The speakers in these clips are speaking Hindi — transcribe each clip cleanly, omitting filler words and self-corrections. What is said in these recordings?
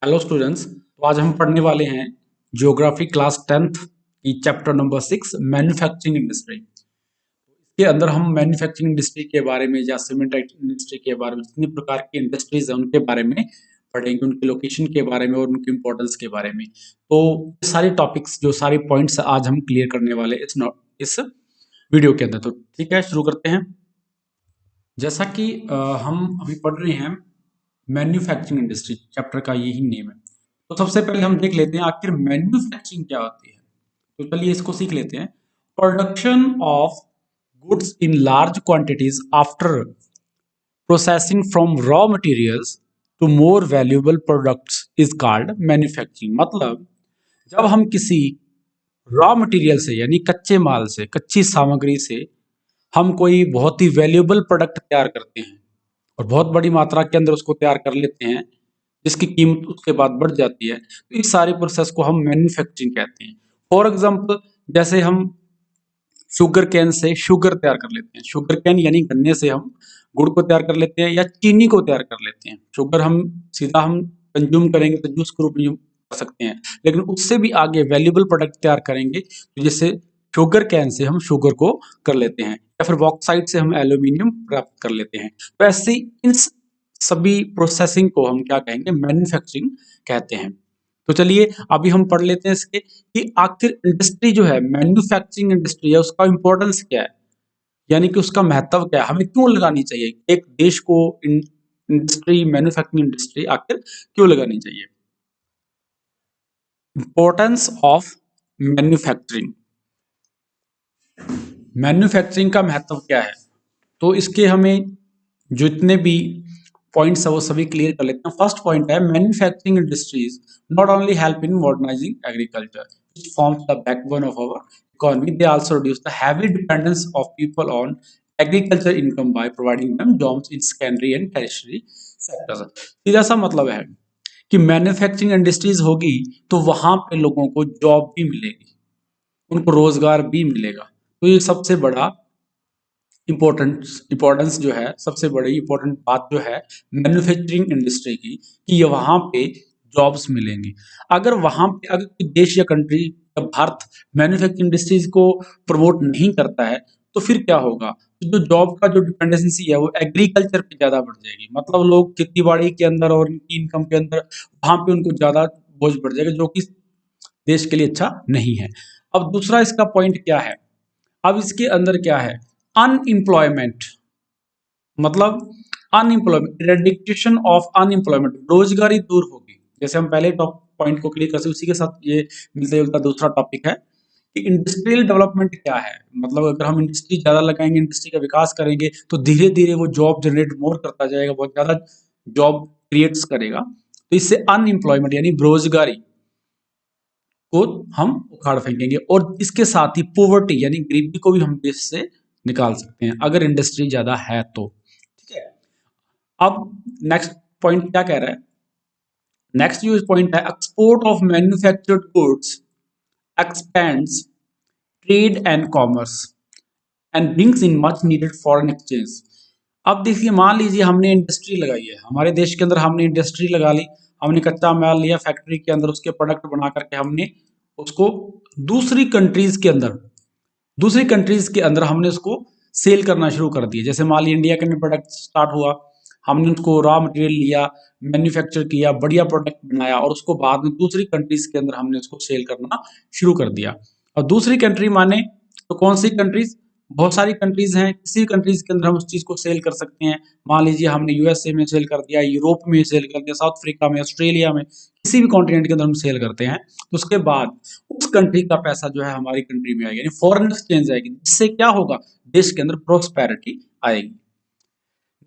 हेलो स्टूडेंट्स, तो आज हम पढ़ने वाले हैं ज्योग्राफी क्लास 10th की चैप्टर नंबर 6 मैन्युफैक्चरिंग इंडस्ट्री। इसके अंदर हम मैन्युफैक्चरिंग इंडस्ट्री के बारे में या सीमेंट इंडस्ट्री के बारे में जितनी प्रकार की इंडस्ट्रीज हैं उनके बारे में पढ़ेंगे, उनके लोकेशन के बारे में और उनकी इंपॉर्टेंस के बारे में। तो ये सारे टॉपिक्स जो सारे पॉइंट्स आज हम क्लियर करने वाले इस वीडियो के अंदर। तो ठीक है, शुरू करते हैं। जैसा कि हम अभी पढ़ रहे हैं मैन्युफैक्चरिंग इंडस्ट्री, चैप्टर का यही नेम है। तो सबसे पहले हम देख लेते हैं आखिर मैन्युफैक्चरिंग क्या होती है। तो चलिए इसको सीख लेते हैं। Production of goods in large quantities after processing from raw materials to more valuable products is called manufacturing. मतलब जब हम किसी रॉ मटेरियल से यानी कच्चे माल से, कच्ची सामग्री से हम कोई बहुत ही वैल्यूएबल प्रोडक्ट तैयार करते हैं और बहुत बड़ी मात्रा के अंदर उसको तैयार कर लेते हैं, जिसकी कीमत उसके बाद बढ़ जाती है, तो इस सारे प्रोसेस को हम मैन्युफैक्चरिंग कहते हैं। फॉर एग्जांपल, जैसे हम शुगर कैन से शुगर तैयार कर लेते हैं। शुगर कैन यानी गन्ने से हम गुड़ को तैयार कर लेते हैं या चीनी को तैयार कर लेते हैं। शुगर हम सीधा हम कंज्यूम करेंगे तो जूस के रूप में कर सकते हैं, लेकिन उससे भी आगे वैल्यूएबल प्रोडक्ट तैयार करेंगे तो जैसे शुगर कैन से हम शुगर को कर लेते हैं या फिर बॉक्साइट से हम एल्यूमिनियम प्राप्त कर लेते हैं। तो ऐसे इन सभी प्रोसेसिंग को हम क्या कहेंगे, मैन्युफैक्चरिंग कहते हैं। तो चलिए अभी हम पढ़ लेते हैं इसके कि आखिर इंडस्ट्री जो है, मैन्युफैक्चरिंग इंडस्ट्री है, उसका इंपॉर्टेंस क्या है, यानी कि उसका महत्व क्या है, हमें क्यों लगानी चाहिए एक देश को इंडस्ट्री, मैन्युफैक्चरिंग इंडस्ट्री आखिर क्यों लगानी चाहिए। Importance of manufacturing. मैन्युफैक्चरिंग का महत्व क्या है, तो इसके हमें जितने भी पॉइंट्स है वो सभी क्लियर कर लेते हैं। फर्स्ट पॉइंट है manufacturing industries not only help in modernising agriculture which forms the backbone of our economy, they also reduce the heavy dependence of people on agriculture income by providing them jobs in secondary and tertiary sectors. सीधा सा मतलब है कि मैन्युफैक्चरिंग इंडस्ट्रीज होगी तो वहां पे लोगों को जॉब भी मिलेगी, उनको रोजगार भी मिलेगा। तो ये सबसे बड़ा इम्पोर्टेंस जो है, सबसे बड़ी इम्पोर्टेंट बात जो है मैन्युफैक्चरिंग इंडस्ट्री की, कि ये वहां पे जॉब्स मिलेंगी। अगर वहां पे अगर कोई देश या कंट्री या भारत मैन्युफैक्चरिंग इंडस्ट्रीज को प्रमोट नहीं करता है तो फिर क्या होगा, तो जो जॉब का जो डिपेंडेंसी है वो एग्रीकल्चर पे ज्यादा बढ़ जाएगी। मतलब लोग खेती बाड़ी के अंदर और उनकी इनकम के अंदर वहां पे उनको ज्यादा बोझ बढ़ जाएगा, जो कि देश के लिए अच्छा नहीं है। अब दूसरा इसका पॉइंट क्या है, अब इसके अंदर क्या है, अनएम्प्लॉयमेंट। मतलब अनएम्प्लॉयमेंट, इरेडिकेशन ऑफ अनएम्प्लॉयमेंट, बेरोजगारी दूर होगी। जैसे हम पहले टॉप पॉइंट को क्लियर करते, उसी के साथ ये मिलता जुलता दूसरा टॉपिक है कि इंडस्ट्रियल डेवलपमेंट क्या है। मतलब अगर हम इंडस्ट्री ज्यादा लगाएंगे, इंडस्ट्री का विकास करेंगे तो धीरे धीरे वो जॉब जनरेट मोर करता जाएगा, बहुत ज्यादा जॉब क्रिएट्स करेगा। तो इससे अनएम्प्लॉयमेंट यानी बेरोजगारी को हम उखाड़ फेंकेंगे और इसके साथ ही पॉवर्टी यानी गरीबी को भी हम देश से निकाल सकते हैं अगर इंडस्ट्री ज्यादा है तो। ठीक है, अब नेक्स्ट पॉइंट क्या कह रहा है, नेक्स्ट जो पॉइंट है, export of manufactured goods expends trade and commerce and brings in much needed foreign exchange. अब देखिए, मान लीजिए हमने इंडस्ट्री लगाई है हमारे देश के अंदर, हमने इंडस्ट्री लगा ली, हमने कच्चा माल लिया फैक्ट्री के अंदर, उसके प्रोडक्ट बना करके हमने उसको दूसरी कंट्रीज के अंदर हमने उसको सेल करना शुरू कर दिया। जैसे मान लीजिए इंडिया के अंदर प्रोडक्ट स्टार्ट हुआ, हमने उसको रॉ मटेरियल लिया, मैन्युफैक्चर किया, बढ़िया प्रोडक्ट बनाया और उसको बाद में दूसरी कंट्रीज के अंदर हमने उसको सेल करना शुरू कर दिया। और दूसरी कंट्री माने तो कौन सी कंट्रीज, बहुत सारी कंट्रीज हैं, किसी भी कंट्रीज के अंदर हम उस चीज को सेल कर सकते हैं। मान लीजिए हमने यूएसए में सेल कर दिया, यूरोप में सेल कर दिया, साउथ अफ्रीका में, ऑस्ट्रेलिया में, किसी भी कॉन्टिनेंट के अंदर हम सेल करते हैं तो उसके बाद उस कंट्री का पैसा जो है हमारी कंट्री में आएगा, यानी फॉरेन एक्सचेंज आएगी, जिससे क्या होगा, देश के अंदर प्रोस्पेरिटी आएगी।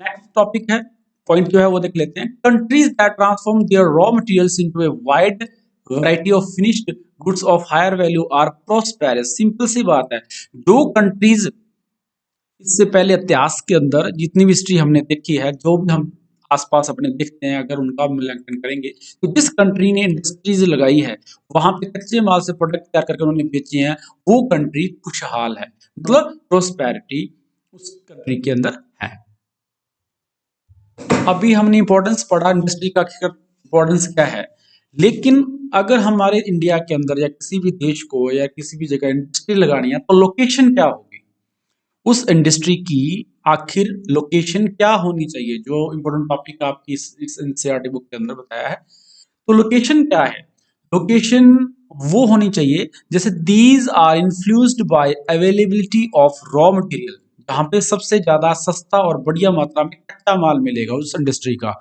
नेक्स्ट टॉपिक है, पॉइंट जो है वो देख लेते हैं, countries that transform their raw materials into a wide variety of finished goods of higher value are prosperous. Simple सी बात है, जो कंट्रीज इससे पहले इतिहास के अंदर जितनी भी हिस्ट्री हमने देखी है, जो भी हम आसपास अपने देखते हैं, अगर उनका मूल्यांकन करेंगे तो जिस कंट्री ने इंडस्ट्रीज लगाई है वहां पे कच्चे माल से प्रोडक्ट तैयार करके उन्होंने बेचे हैं, वो कंट्री खुशहाल है, मतलब प्रोस्पेरिटी उस कंट्री के अंदर है। अभी हमने इंपॉर्टेंस पढ़ा इंडस्ट्री का, इंपॉर्टेंस क्या है, लेकिन अगर हमारे इंडिया के अंदर या किसी भी देश को या किसी भी जगह इंडस्ट्री लगानी है तो लोकेशन क्या होगी, उस इंडस्ट्री की आखिर लोकेशन क्या होनी चाहिए, जो इम्पोर्टेंट टॉपिक आपकी इस एनसीईआरटी बुक के अंदर बताया है। तो लोकेशन क्या है? लोकेशन वो होनी चाहिए जैसे these are influenced by availability of raw material, जहाँ पे सबसे ज्यादा सस्ता और बढ़िया मात्रा में कच्चा माल मिलेगा उस इंडस्ट्री का।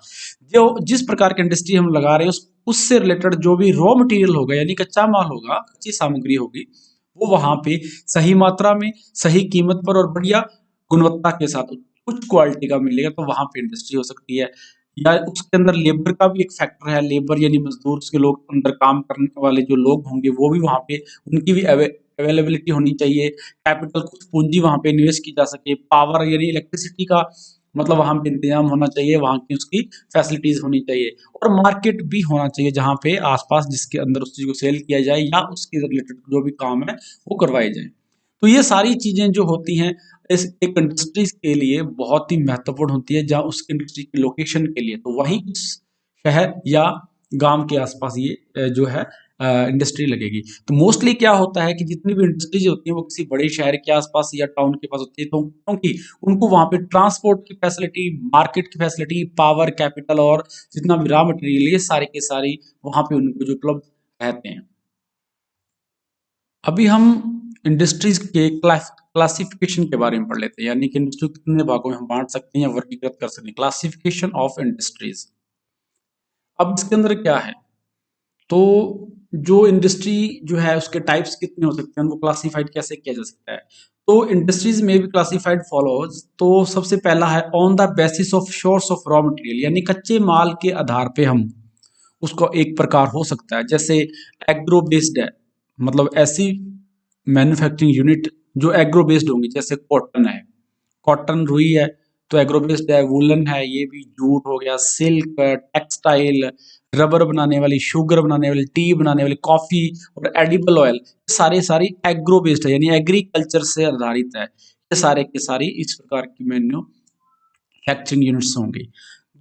जो जिस प्रकार की इंडस्ट्री हम लगा रहे हैं उससे रिलेटेड जो भी रॉ मटेरियल होगा यानी कच्चा माल होगा, कच्ची सामग्री होगी, वो वहां पे सही मात्रा में सही कीमत पर और बढ़िया गुणवत्ता के साथ उच्च क्वालिटी का मिलेगा, तो वहां पे इंडस्ट्री हो सकती है। या उसके अंदर लेबर का भी एक फैक्टर है, लेबर यानी मजदूर के लोग अंदर काम करने वाले जो लोग होंगे वो भी वहां पे उनकी भी अवेलेबिलिटी होनी चाहिए, कैपिटल कुछ पूंजी वहां पे इन्वेस्ट की जा सके, पावर यानी इलेक्ट्रिसिटी का मतलब वहां पे इंतजाम होना चाहिए, वहां की उसकी फैसिलिटीज होनी चाहिए, और मार्केट भी होना चाहिए जहां पे आसपास जिसके अंदर उस चीज को सेल किया जाए या उसके रिलेटेड जो भी काम है वो करवाए जाए। तो ये सारी चीजें जो होती हैं इस एक इंडस्ट्रीज के लिए बहुत ही महत्वपूर्ण होती है, जहाँ उस इंडस्ट्री की लोकेशन के लिए तो वही उस शहर या गांव के आसपास ये जो है इंडस्ट्री लगेगी। तो मोस्टली क्या होता है कि जितनी भी इंडस्ट्रीज होती है वो किसी बड़े शहर के आसपास या टाउन के पास होती है, तो क्योंकि उनको वहां पे ट्रांसपोर्ट की फैसिलिटी, मार्केट की फैसिलिटी, पावर, कैपिटल और जितना भी रॉ मटेरियल ये सारी के सारी वहां पे उनको जो उपलब्ध रहते हैं। अभी हम इंडस्ट्रीज के क्लासिफिकेशन के बारे में पढ़ लेते हैं, यानी कि इंडस्ट्री को कितने भागों में हम बांट सकते हैं या वर्गीकृत कर सकते हैं। Classification of industries. अब इसके अंदर क्या है, तो जो इंडस्ट्री जो है उसके टाइप्स कितने हो सकते हैं, उनको क्लासिफाइड कैसे किया जा सकता है। तो इंडस्ट्रीज में भी क्लासिफाइड फॉलोज। तो सबसे पहला है on the basis of source of raw material, यानी कच्चे माल के आधार पे हम उसको एक प्रकार हो सकता है। जैसे एग्रो बेस्ड है, मतलब ऐसी मैन्युफैक्चरिंग यूनिट जो एग्रो बेस्ड होंगी, जैसे कॉटन है, कॉटन रुई है तो एग्रो बेस्ड है, वुलन है ये भी जूट हो गया, सिल्क, टेक्सटाइल, रबर बनाने वाली, शुगर बनाने वाली, टी बनाने वाली, कॉफी और एडिबल ऑयल, सारे सारी एग्रो बेस्ड है यानी एग्रीकल्चर से आधारित है। ये सारे के सारी इस प्रकार की मैन्युफैक्चरिंग यूनिट्स होंगी।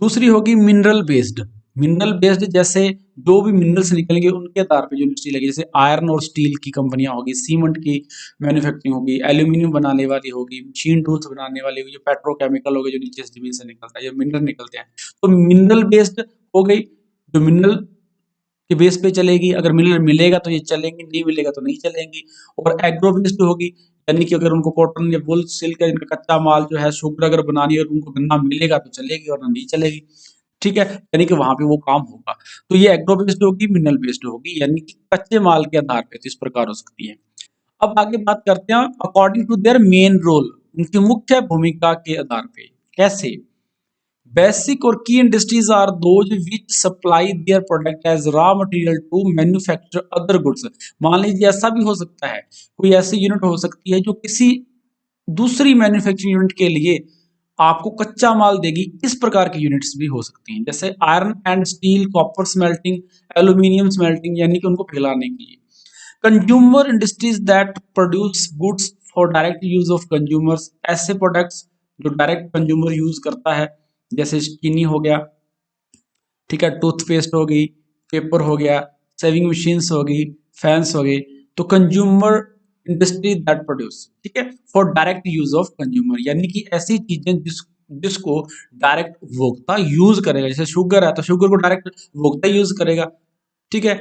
दूसरी होगी मिनरल बेस्ड। मिनरल बेस्ड जैसे जो भी मिनरल्स निकलेंगे उनके आधार पे जो इंडस्ट्री लगी, जैसे आयरन और स्टील की कंपनियां होगी, सीमेंट की मैन्युफैक्चरिंग होगी, एल्यूमिनियम बनाने वाली होगी, मशीन टूल्स बनाने वाली होगी, जो पेट्रोकेमिकल हो गए जो नीचे जमीन से निकलता है, जो मिनरल निकलते हैं। तो मिनरल बेस्ड हो गई, जो मिनरल के बेस पे चलेगी, अगर मिनरल मिलेगा तो ये चलेंगी, नहीं मिलेगा तो नहीं चलेंगी। और एग्रो बेस्ड होगी, यानी कि अगर उनको कॉटन या वुल सिल्क इनका कच्चा माल जो है शुगर अगर बनानी है और उनको गन्ना मिलेगा तो चलेगी और नहीं चलेगी। ठीक है, यानी कि वहां पे वो काम होगा। तो ये एग्रो बेस्ड होगी, मिनरल बेस्ड होगी, यानी कि कच्चे माल के आधार पे तो इस प्रकार हो सकती है। अब आगे बात करते हैं according to their main role, उनकी मुख्य भूमिका के आधार पे कैसे। बेसिक और key industries are those which supply their product as raw material to manufacture other goods. मान लीजिए ऐसा भी हो सकता है, कोई ऐसी यूनिट हो सकती है जो किसी दूसरी मैन्युफैक्चरिंग यूनिट के लिए आपको कच्चा माल देगी। इस प्रकार की यूनिट्स भी हो सकती हैं, जैसे iron and steel, copper smelting, aluminium smelting, यानी कि उनको पिघलाने के लिए। Consumer industries that produce goods for direct use of consumers, ऐसे प्रोडक्ट्स जो डायरेक्ट कंज्यूमर यूज करता है, जैसे चीनी हो गया, ठीक है, टूथपेस्ट हो गई, पेपर हो गया, सेविंग मशीन्स हो गई, फैंस हो गए। तो कंज्यूमर इंडस्ट्री दैट प्रोड्यूस, ठीक है, for direct use of consumer, यानी कि ऐसी चीजें जिसको डायरेक्ट उपभोक्ता यूज करेगा। जैसे शुगर है तो शुगर को डायरेक्ट उपभोक्ता यूज करेगा, ठीक है,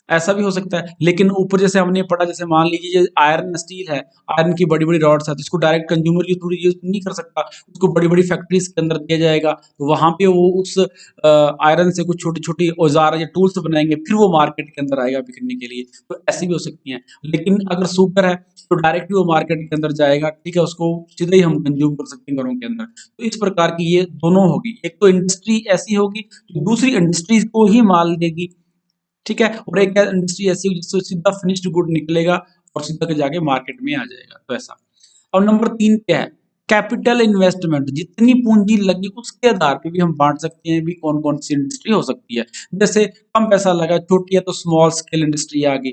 ऐसा भी हो सकता है। लेकिन ऊपर जैसे हमने पढ़ा, जैसे मान लीजिए आयरन स्टील है, आयरन की बड़ी बड़ी रॉड्स है, तो इसको डायरेक्ट कंज्यूमर यूज नहीं कर सकता, उसको बड़ी बड़ी फैक्ट्रीज के अंदर दिया जाएगा, तो वहां पे वो उस आयरन से कुछ छोटी छोटी औजार या टूल्स बनाएंगे, फिर वो मार्केट के अंदर आएगा बिकने के लिए। तो ऐसी भी हो सकती हैं। लेकिन अगर शुगर है तो डायरेक्टली वो मार्केट के अंदर जाएगा, ठीक है, उसको सीधे ही हम कंज्यूम कर सकते हैं घरों के अंदर। तो इस प्रकार की ये दोनों होगी, एक तो इंडस्ट्री ऐसी होगी जो दूसरी इंडस्ट्रीज को ही माल देगी, ठीक है, और एक इंडस्ट्री ऐसी होगी जिससे सीधा फिनिश्ड गुड निकलेगा और सीधा के जाके मार्केट में आ जाएगा। तो ऐसा। और नंबर 3 क्या है, कैपिटल इन्वेस्टमेंट, जितनी पूंजी लगी उसके आधार पे भी हम बांट सकते हैं भी कौन कौन सी इंडस्ट्री हो सकती है। जैसे कम पैसा लगा, छोटी है तो स्मॉल स्केल इंडस्ट्री आ गई,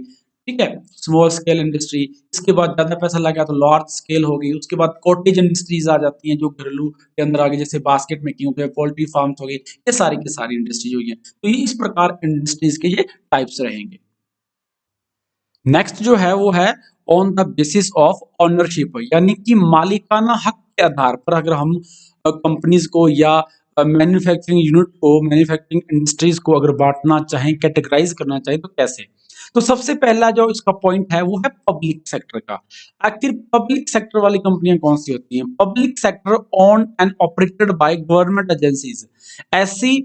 ठीक है, स्मॉल स्केल इंडस्ट्री। इसके बाद ज्यादा पैसा लगा तो लार्ज स्केल होगी। उसके बाद कॉटेज इंडस्ट्रीज आ जाती हैं जो घरेलू के अंदर आ गई, जैसे बास्केट मेकिंग हो गया, पोल्ट्री फार्म्स हो गई, ये सारी की सारी इंडस्ट्रीज हुई है। तो ये इस प्रकार इंडस्ट्रीज के ये टाइप्स रहेंगे। नेक्स्ट जो है वो है on the basis of ownership, यानी कि मालिकाना हक के आधार पर अगर हम कंपनीज को या मैन्युफैक्चरिंग यूनिट को, मैन्युफैक्चरिंग इंडस्ट्रीज को अगर बांटना चाहें, कैटेगराइज करना चाहें तो कैसे। तो सबसे पहला जो इसका पॉइंट है वो है पब्लिक सेक्टर का। आखिर पब्लिक सेक्टर वाली कंपनियां कौन सी होती हैं? Public sector owned and operated by government agencies. ऐसी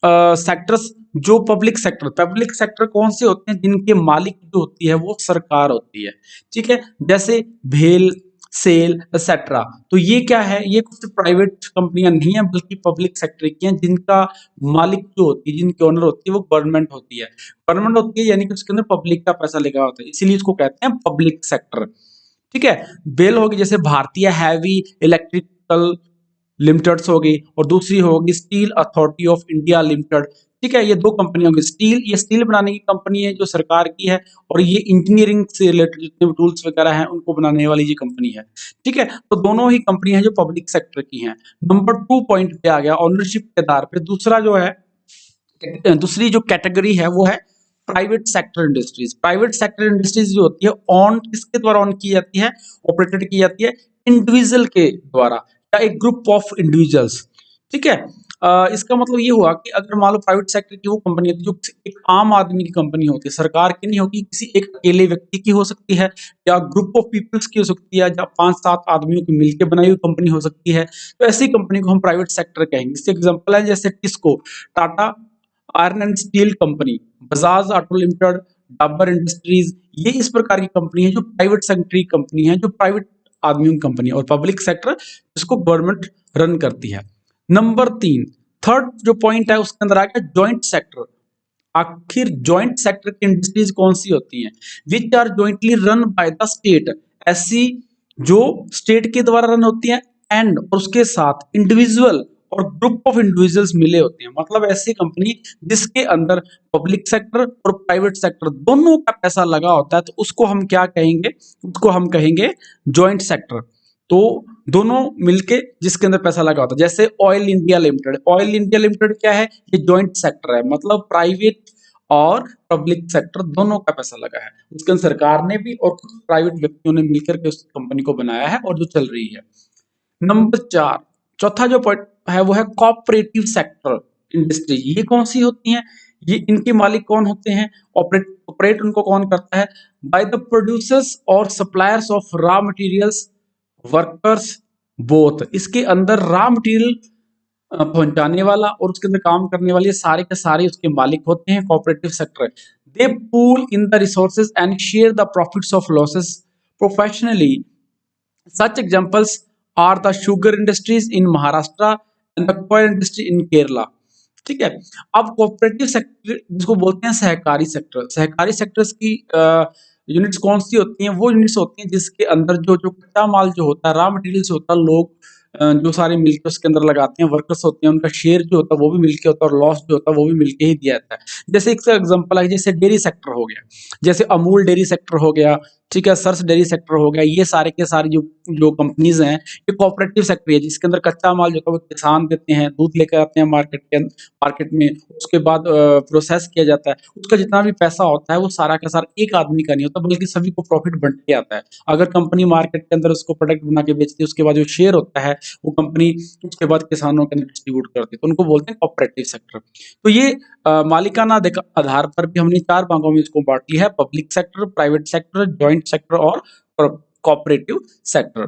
सेक्टर्स जो पब्लिक सेक्टर कौन से होते हैं? जिनके मालिक जो होती है वो सरकार होती है। ठीक है, जैसे भेल, सेल एक्सेट्रा। तो ये क्या है? ये कुछ प्राइवेट कंपनियां नहीं है बल्कि पब्लिक सेक्टर की हैं, जिनका मालिक जो होती है, जिनकी ओनर होती है वो गवर्नमेंट होती है। गवर्नमेंट होती है यानी कि उसके अंदर पब्लिक का पैसा लगा होता है, इसीलिए इसको कहते हैं पब्लिक सेक्टर। ठीक है, बेल होगी जैसे भारतीय हैवी इलेक्ट्रिकल लिमिटेड हो गई, और दूसरी होगी steel authority of India limited. ठीक है, ये दो कंपनी होंगी। स्टील, ये स्टील बनाने की कंपनी है जो सरकार की है, और ये इंजीनियरिंग से रिलेटेड जितने भी टूल्स वगैरह हैं उनको बनाने वाली ये कंपनी है। ठीक है, तो दोनों ही कंपनी है जो पब्लिक सेक्टर की हैं। नंबर 2 पॉइंट पे आ गया ओनरशिप के आधार पे। दूसरा जो है, दूसरी जो कैटेगरी है वो है private sector industries. Private sector industries जो होती है ऑन किसके द्वारा ऑन की जाती है, ऑपरेटेड की जाती है इंडिविजुअल के द्वारा या एक ग्रुप ऑफ इंडिविजुअल्स। ठीक है, इसका मतलब ये हुआ कि अगर मान लो प्राइवेट सेक्टर की वो कंपनी होती है जो एक आम आदमी की कंपनी होती है, सरकार की नहीं होगी, किसी एक अकेले व्यक्ति की हो सकती है, या ग्रुप ऑफ पीपल्स की हो सकती है, या 5-7 आदमियों की मिलकर बनाई हुई कंपनी हो सकती है। तो ऐसी कंपनी को हम प्राइवेट सेक्टर कहेंगे। इससे एग्जांपल है जैसे TISCO, Tata iron and steel company, Bajaj auto limited, Dabur industries. ये इस प्रकार की कंपनी है जो प्राइवेट सेक्टर की कंपनी है, जो प्राइवेट आदमियों की कंपनी है, और पब्लिक सेक्टर जिसको गवर्नमेंट रन करती है। नंबर 3, थर्ड जो पॉइंट है उसके अंदर आ गया जॉइंट सेक्टर। आखिर जॉइंट सेक्टर की इंडस्ट्रीज कौन सी होती हैं? Which are jointly run by the state. ऐसी जो स्टेट के द्वारा रन होती हैं, एंड और उसके साथ इंडिविजुअल और ग्रुप ऑफ इंडिविजुअल्स मिले होते हैं। मतलब ऐसी कंपनी जिसके अंदर पब्लिक सेक्टर और प्राइवेट सेक्टर दोनों का पैसा लगा होता है, तो उसको हम क्या कहेंगे? उसको हम कहेंगे जॉइंट सेक्टर। तो दोनों मिलके जिसके अंदर पैसा लगा होता है, जैसे oil India limited. Oil India limited क्या है? ये जॉइंट सेक्टर है, मतलब प्राइवेट और पब्लिक सेक्टर दोनों का पैसा लगा है। उसके अंदर सरकार ने भी और कुछ प्राइवेट व्यक्तियों ने मिलकर के उस कंपनी को बनाया है और जो चल रही है। नंबर 4, चौथा जो पॉइंट है वो है कोऑपरेटिव सेक्टर इंडस्ट्री। ये कौन सी होती हैं? ये इनके मालिक कौन होते हैं? ऑपरेट उनको कौन करता है? बाय द प्रोड्यूसर्स और suppliers of raw materials, workers both. इसके अंदर रॉ मटेरियल पहुंचाने वाला और उसके अंदर काम करने वाले सारे के सारे उसके मालिक होते हैं। Cooperative sector, they pool in the resources and share the profits of losses professionally. Such examples are the sugar industries in Maharashtra and the coir industry in Kerala. ठीक है, अब कोऑपरेटिव सेक्टर जिसको बोलते हैं सहकारी सेक्टर। सहकारी सेक्टर्स की यूनिट्स कौन सी होती हैं? वो यूनिट्स होती हैं जिसके अंदर जो जो कच्चा माल जो होता है, रॉ मटेरियल्स होता है, लोग जो सारे मिलकर उसके अंदर लगाते हैं, वर्कर्स होते हैं, उनका शेयर जो होता है वो भी मिलके होता है, और लॉस जो होता है वो भी मिलके ही दिया जाता है। जैसे एक एग्जांपल है, जैसे डेयरी सेक्टर हो गया, जैसे अमूल डेयरी सेक्टर हो गया, ठीक है, सर्स डेयरी सेक्टर हो गया। ये सारे के सारे जो जो कंपनीज हैं, ये कोऑपरेटिव सेक्टर है, जिसके अंदर कच्चा माल जो होता है वो किसान देते हैं, दूध लेकर आते हैं मार्केट में, उसके बाद प्रोसेस किया जाता है। उसका जितना भी पैसा होता है वो सारा का सारा एक आदमी का नहीं होता, बल्कि सभी को प्रॉफिट बंट के आता है। अगर कंपनी मार्केट के अंदर उसको प्रोडक्ट बना के बेचती है, उसके बाद जो शेयर होता है वो कंपनी उसके बाद किसानों के अंदर डिस्ट्रीब्यूट करती है, तो उनको बोलते हैं कोऑपरेटिव सेक्टर। तो ये मालिकाना आधार पर भी हमने 4 भागों में इसको बांट लिया है: public sector, private sector, joint sector और कोऑपरेटिव सेक्टर।